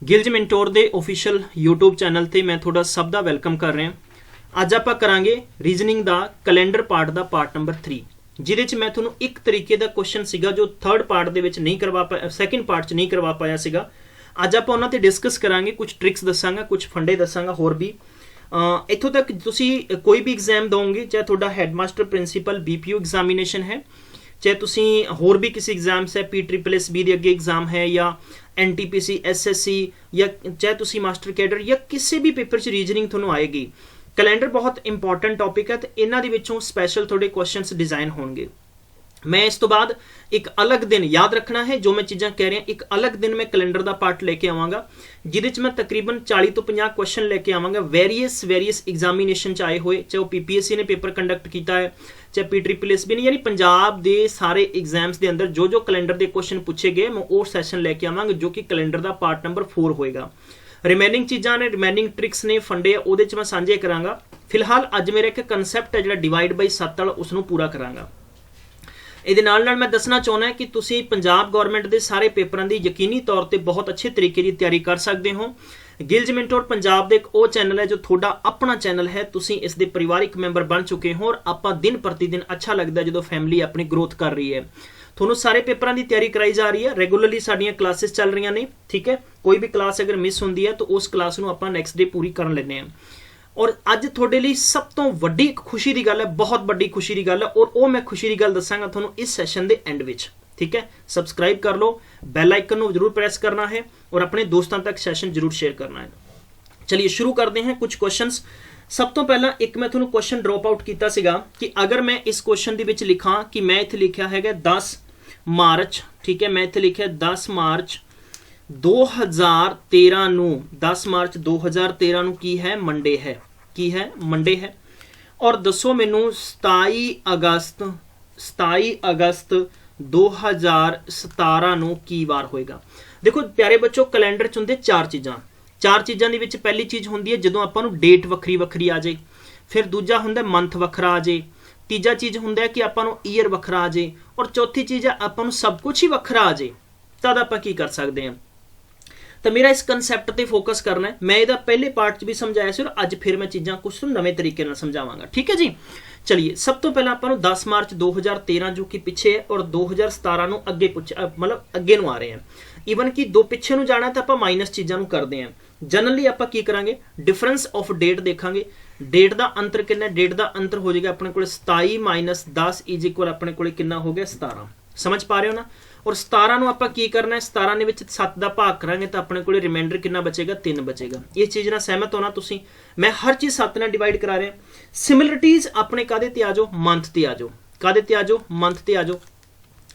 ਗਿਲਜ mentor ਦੇ official YouTube channel ਤੇ ਮੈਂ ਤੁਹਾਡਾ ਸਭ ਦਾ ਵੈਲਕਮ ਕਰ ਰਿਹਾ। ਅੱਜ ਆਪਾਂ ਕਰਾਂਗੇ ਰੀਜ਼ਨਿੰਗ ਦਾ ਕੈਲੰਡਰ ਪਾਰਟ ਦਾ ਪਾਰਟ ਨੰਬਰ 3, ਜਿਹਦੇ ਚ ਮੈਂ ਤੁਹਾਨੂੰ ਇੱਕ ਤਰੀਕੇ ਦਾ ਕੁਐਸਚਨ ਸੀਗਾ ਜੋ ਥਰਡ ਪਾਰਟ ਦੇ ਵਿੱਚ ਨਹੀਂ ਕਰਵਾ ਪਾਇਆ, ਸੈਕਿੰਡ ਪਾਰਟ ਚ ਨਹੀਂ ਕਰਵਾ ਪਾਇਆ ਸੀਗਾ। ਅੱਜ ਆਪਾਂ ਉਹਨਾਂ ਤੇ ਡਿਸਕਸ ਕਰਾਂਗੇ, ਕੁਝ ਟ੍ਰਿਕਸ ਦੱਸਾਂਗਾ, ਕੁਝ ਫੰਡੇ ਦੱਸਾਂਗਾ ਹੋਰ ਵੀ। ਇੱਥੋਂ ਤੱਕ ਤੁਸੀਂ ਕੋਈ ਵੀ ਐਗਜ਼ਾਮ ਦੋਗੇ, ਚਾਹੇ ਤੁਹਾਡਾ ਹੈਡਮਾਸਟਰ ਪ੍ਰਿੰਸੀਪਲ BPO ਐਗਜ਼ਾਮੀਨੇਸ਼ਨ ਹੈ, ਚਾहे तुसी होर भी किसी एग्जाम्स है PSSB ਦੇ ਅੱਗੇ एग्जाम है या NTPC SSC या चाहे तुसी मास्टर कैडर या किसी भी पेपर च रीजनिंग ਤੁਹਾਨੂੰ ਆਏਗੀ। कैलेंडर बहुत इंपॉर्टेंट टॉपिक है ਤੇ ਇਹਨਾਂ ਦੇ ਵਿੱਚੋਂ स्पैशल थोड़े क्वेश्चंस डिजाइन होंगे। मैं इस तो बाद एक अलग दिन याद रखना है, जो मैं चीज़ां कह रहा एक अलग दिन मैं कैलेंडर का पार्ट लेके आवांगा, जिहदे च मैं तकरीबन 40 तो 50 क्वेश्चन लेके आवांगा वेरीयस एग्जामिनेशन च आए हुए, चाहे वो PPSC ने पेपर कंडक्ट किया है, चाहे PSSB ने, यानी पंजाब के सारे एग्जाम्स के अंदर जो कैलेंडर के क्वेश्चन पूछे गए मैं वो सैशन लेके आवांगा, जो कि कैलेंडर का पार्ट नंबर 4 होएगा। रिमेनिंग चीज़ां ने, रिमेनिंग ट्रिक्स ने, फंडे ਉਹਦੇ ਚ मैं साझे करांगा। फिलहाल अज मेरा एक कंसैप्ट है जो डिवाइड बाई 7 वाला, उसनूं पूरा करांगा। ਇਹਦੇ ਨਾਲ मैं दसना चाहना कि ਤੁਸੀਂ पंजाब गौरमेंट के सारे पेपरों की यकीनी तौर पर बहुत अच्छे तरीके की तैयारी कर सकते हो। ਗਿਲਜ ਮੈਂਟੋਰ पंजाब का एक वो चैनल है जो थोड़ा अपना चैनल है, तुसी इस दे परिवारिक मैंबर बन चुके हो और आपां दिन प्रतिदिन अच्छा लगता है जो फैमिली अपनी ग्रोथ कर रही है। ਤੁਹਾਨੂੰ ਸਾਰੇ ਪੇਪਰਾਂ ਦੀ ਤਿਆਰੀ ਕਰਾਈ ਜਾ ਰਹੀ ਹੈ, ਰੈਗੂਲਰਲੀ ਸਾਡੀਆਂ ਕਲਾਸਿਸ ਚੱਲ ਰਹੀਆਂ ਨੇ, ਠੀਕ ਹੈ। ਕੋਈ ਵੀ ਕਲਾਸ ਅਗਰ ਮਿਸ ਹੁੰਦੀ ਹੈ ਤਾਂ ਉਸ ਕਲਾਸ ਨੂੰ ਆਪਾਂ ਨੈਕਸਟ ਡੇ ਪੂਰੀ ਕਰਨ ਲੈਂਦੇ ਹਾਂ। और अज थोड़े लिए सब तो वड्डी खुशी की गल है, बहुत वड्डी खुशी की गल है, और वो मैं खुशी की गल दसांगा थोनों इस सैशन के एंड विच, ठीक है। सबसक्राइब कर लो, बैल आइकन को जरूर प्रेस करना है और अपने दोस्तों तक सैशन जरूर शेयर करना है। चलिए शुरू करते हैं कुछ क्वेश्चंस। सब तो पहला एक मैं थोनों क्वेश्चन ड्रॉप आउट किया सीगा कि अगर मैं इस क्वेश्चन के विच लिखा कि मैं इत्थे लिखा है 10 मार्च, ठीक है, मैं इत्थे लिखा 10 मार्च 2013 नूं, 10 मार्च 2013 नूं की है मंडे है, की है मंडे है। और दसो मैनू 27 अगस्त 2017 नूं की वार होएगा। देखो प्यारे बच्चों, कैलेंडर च हुंदे चार चीज़ां दे विच पहली चीज़ हुंदी है जदों आपां नूं डेट वक्री वक्री आ जाए, फिर दूजा हुंदा मंथ वखरा आ जाए, तीजा चीज़ हुंदा है कि आपां नूं ईयर वखरा आ जाए, और चौथी चीज़ है आपां नूं सब कुछ ही वखरा आ जाए, तद आपां की कर सकते हैं। तो मेरा इस कंसैप्ट पर फोकस करना है। मैं इहदा पहले पार्ट च भी समझाया सी और अज फिर मैं चीज़ां कुछ नवे तरीके नाल समझावांगा, ठीक है जी। चलिए सब तो पहला आपां नूं 10 मार्च 2013 जो कि पिछे है और 2017 नूं अगे मतलब अगे नूं आ रहे हैं। ईवन कि दो पिछे नूं जाना तो आपां माइनस चीज़ां नूं करदे हैं। जनरली आपां की करांगे, डिफरेंस ऑफ डेट देखांगे। डेट का अंतर कितना, डेट का अंतर हो जाएगा अपने को 27 माइनस 10 इज इक्वल अपने को कितना हो गया 17। समझ पा रहे हो ना। और 17 ਨੂੰ ਆਪਾਂ ਕੀ ਕਰਨਾ ਹੈ, 17 ਦੇ ਵਿੱਚ 7 ਦਾ ਭਾਗ ਕਰਾਂਗੇ ਤਾਂ ਆਪਣੇ ਕੋਲੇ ਰਿਮਾਈਂਡਰ ਕਿੰਨਾ ਬਚੇਗਾ, 3 ਬਚੇਗਾ। ਇਹ ਚੀਜ਼ ਨਾਲ ਸਹਿਮਤ ਹੋਣਾ ਤੁਸੀਂ। ਮੈਂ ਹਰ ਚੀਜ਼ 7 ਨਾਲ ਡਿਵਾਈਡ ਕਰਾ ਰਿਹਾ। ਸਿਮਿਲਰਿਟੀਜ਼ ਆਪਣੇ ਕਾਦੇ ਤੇ ਆ ਜਾਓ, ਮੰਥ ਤੇ ਆ ਜਾਓ। ਕਾਦੇ ਤੇ ਆ ਜਾਓ, ਮੰਥ ਤੇ ਆ ਜਾਓ।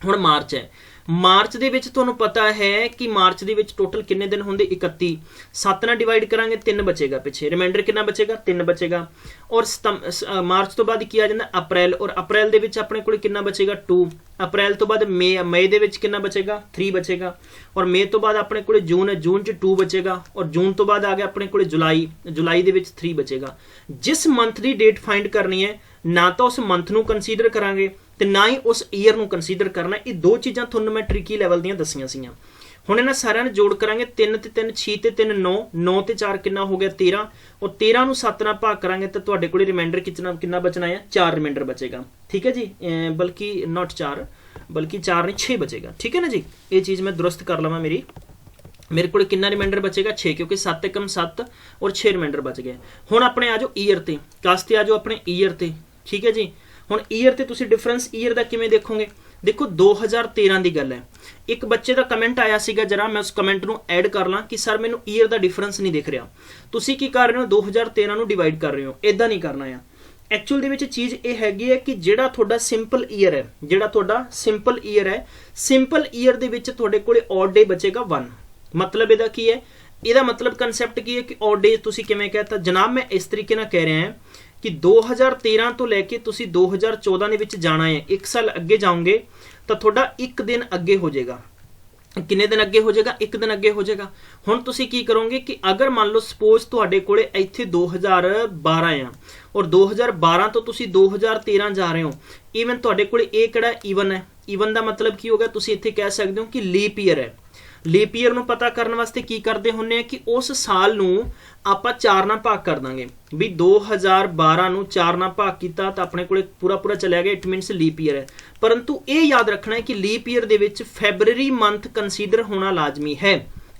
ਹੁਣ ਮਾਰਚ ਹੈ, ਮਾਰਚ ਦੇ ਵਿੱਚ ਤੁਹਾਨੂੰ ਪਤਾ ਹੈ ਕਿ ਮਾਰਚ ਦੇ ਵਿੱਚ ਟੋਟਲ ਕਿੰਨੇ ਦਿਨ ਹੁੰਦੇ, 31। 7 ਨਾਲ ਡਿਵਾਈਡ ਕਰਾਂਗੇ 3 ਬਚੇਗਾ, ਪਿੱਛੇ ਰਿਮਾਈਂਡਰ ਕਿੰਨਾ ਬਚੇਗਾ, 3 ਬਚੇਗਾ। ਔਰ ਮਾਰਚ ਤੋਂ ਬਾਅਦ ਕੀ ਆ ਜਾਂਦਾ, ਅਪ੍ਰੈਲ, ਔਰ ਅਪ੍ਰੈਲ ਦੇ ਵਿੱਚ ਆਪਣੇ ਕੋਲ ਕਿੰਨਾ ਬਚੇਗਾ, 2। ਅਪ੍ਰੈਲ ਤੋਂ ਬਾਅਦ ਮਈ ਦੇ ਵਿੱਚ ਕਿੰਨਾ ਬਚੇਗਾ, 3 ਬਚੇਗਾ। ਔਰ ਮਈ ਤੋਂ ਬਾਅਦ ਆਪਣੇ ਕੋਲ ਜੂਨ ਹੈ, ਜੂਨ 'ਚ 2 ਬਚੇਗਾ। ਔਰ ਜੂਨ ਤੋਂ ਬਾਅਦ ਆ ਗਿਆ ਆਪਣੇ ਕੋਲ ਜੁਲਾਈ, ਜੁਲਾਈ ਦੇ ਵਿੱਚ 3 ਬਚੇਗਾ। ਜਿਸ ਮੰਥ ਦੀ ਡੇਟ ਫਾइंड ਕਰਨੀ ਹੈ, ਨਾ ਤਾਂ ਉਸ ਮੰਥ ਨੂੰ ਕੰਸੀਡਰ ਕਰਾਂਗੇ ਤੇ ਨਾ ਹੀ ਉਸ ਈਅਰ ਨੂੰ ਕੰਸੀਡਰ ਕਰਨਾ। ਇਹ ਦੋ ਚੀਜ਼ਾਂ ਤੁਹਾਨੂੰ ਮੈਂ ਟ੍ਰਿਕੀ ਲੈਵਲ ਦੀਆਂ ਦੱਸੀਆਂ ਸੀਗੀਆਂ। ਹੁਣ ਇਹਨਾਂ ਸਾਰਿਆਂ ਨੂੰ ਜੋੜ ਕਰਾਂਗੇ, 3 ਤੇ 3 6 ਤੇ 3 9, 9 ਤੇ 4 ਕਿੰਨਾ ਹੋ ਗਿਆ 13। ਔਰ 13 ਨੂੰ 7 ਨਾਲ ਭਾਗ ਕਰਾਂਗੇ ਤਾਂ ਤੁਹਾਡੇ ਕੋਲ ਰਿਮਾਈਂਡਰ ਕਿੰਨਾ ਬਚਣਾ ਹੈ, 4 ਰਿਮਾਈਂਡਰ ਬਚੇਗਾ, ਠੀਕ ਹੈ ਜੀ। ਬਲਕਿ ਨੋਟ 4, ਬਲਕਿ 4 ਨਹੀਂ 6 ਬਚੇਗਾ, ਠੀਕ ਹੈ ना जी। ਇਹ ਚੀਜ਼ ਮੈਂ ਦੁਰਸਤ ਕਰ ਲਵਾਂ। ਮੇਰੇ ਕੋਲ ਕਿੰਨਾ ਰਿਮਾਈਂਡਰ ਬਚੇਗਾ, 6, क्योंकि 7 एकम 7 और 6 ਰਿਮਾਈਂਡਰ ਬਚ ਗਏ। ਹੁਣ ਆਪਣੇ ਆ ਜਾਓ ਈਅਰ ਤੇ, ਕਸ ਤੇ ਆ ਜਾਓ ਆਪਣੇ ਈਅਰ ਤੇ, ਠੀਕ ਹੈ ਜੀ। ਹੁਣ ਈਅਰ ਤੇ ਤੁਸੀਂ ਡਿਫਰੈਂਸ ਈਅਰ ਦਾ ਕਿਵੇਂ ਦੇਖੋਗੇ, ਦੇਖੋ 2013 ਦੀ ਗੱਲ ਹੈ। ਇੱਕ ਬੱਚੇ ਦਾ ਕਮੈਂਟ ਆਇਆ ਸੀਗਾ, ਜਰਾ ਮੈਂ ਉਸ ਕਮੈਂਟ ਨੂੰ ਐਡ ਕਰ ਲਾਂ ਕਿ ਸਰ ਮੈਨੂੰ ਈਅਰ ਦਾ ਡਿਫਰੈਂਸ ਨਹੀਂ ਦਿਖ ਰਿਹਾ। ਤੁਸੀਂ ਕੀ ਕਰ ਰਹੇ ਹੋ, 2013 ਨੂੰ ਡਿਵਾਈਡ ਕਰ ਰਹੇ ਹੋ। ਇਦਾਂ ਨਹੀਂ ਕਰਨਾ ਆ। ਐਕਚੁਅਲ ਦੇ ਵਿੱਚ ਚੀਜ਼ ਇਹ ਹੈਗੀ ਹੈ ਕਿ ਜਿਹੜਾ ਤੁਹਾਡਾ ਸਿੰਪਲ ਈਅਰ ਹੈ, ਜਿਹੜਾ ਤੁਹਾਡਾ ਸਿੰਪਲ ਈਅਰ ਹੈ, ਸਿੰਪਲ ਈਅਰ ਦੇ ਵਿੱਚ ਤੁਹਾਡੇ ਕੋਲੇ ਔਡ ਡੇ ਬਚੇਗਾ 1। मतलब ਇਹਦਾ ਕੀ ਹੈ, ਇਹਦਾ मतलब ਕਨਸੈਪਟ ਕੀ ਹੈ ਕਿ ਔਡ ਡੇ ਤੁਸੀਂ ਕਿਵੇਂ कहता ਜਨਾਬ, ਮੈਂ ਇਸ ਤਰੀਕੇ ਨਾਲ ਕਹਿ ਰਿਹਾ ਹਾਂ ਕਿ 2013 ਤੋਂ ਲੈ ਕੇ ਤੁਸੀਂ 2014 ਦੇ ਵਿੱਚ ਜਾਣਾ ਹੈ, 1 ਸਾਲ ਅੱਗੇ ਜਾਓਗੇ ਤਾਂ ਤੁਹਾਡਾ 1 ਦਿਨ ਅੱਗੇ ਹੋ ਜਾਏਗਾ। ਕਿੰਨੇ ਦਿਨ ਅੱਗੇ ਹੋ ਜਾਏਗਾ, 1 ਦਿਨ ਅੱਗੇ ਹੋ ਜਾਏਗਾ। ਹੁਣ ਤੁਸੀਂ ਕੀ ਕਰੋਗੇ ਕਿ ਅਗਰ ਮੰਨ ਲਓ ਸਪੋਜ਼ ਤੁਹਾਡੇ ਕੋਲੇ ਇੱਥੇ 2012 ਆ ਔਰ 2012 ਤੋਂ ਤੁਸੀਂ 2013 ਜਾ ਰਹੇ ਹੋ, ਈਵਨ ਤੁਹਾਡੇ ਕੋਲੇ ਇਹ ਕਿਹੜਾ ਈਵਨ ਹੈ। ਈਵਨ ਦਾ ਮਤਲਬ ਕੀ ਹੋਗਾ, ਤੁਸੀਂ ਇੱਥੇ ਕਹਿ ਸਕਦੇ ਹੋ ਕਿ ਲੀਪ ਈਅਰ ਹੈ। ਲੀਪ ਈਅਰ ਨੂੰ ਪਤਾ ਕਰਨ ਵਾਸਤੇ ਕੀ ਕਰਦੇ ਹੁੰਨੇ ਆ ਕਿ ਉਸ ਸਾਲ ਨੂੰ ਆਪਾਂ 4 ਨਾਲ ਭਾਗ ਕਰ ਦਾਂਗੇ ਵੀ 2012 ਨੂੰ 4 ਨਾਲ ਭਾਗ ਕੀਤਾ ਤਾਂ ਆਪਣੇ ਕੋਲੇ ਪੂਰਾ ਪੂਰਾ ਚਲਿਆ ਗਿਆ, ਇਟ ਮੀਨਸ ਲੀਪ ਈਅਰ ਹੈ। परंतु ये याद रखना है कि लीप ईयर दे विच फैबररी मंथ कंसीडर होना लाजमी है।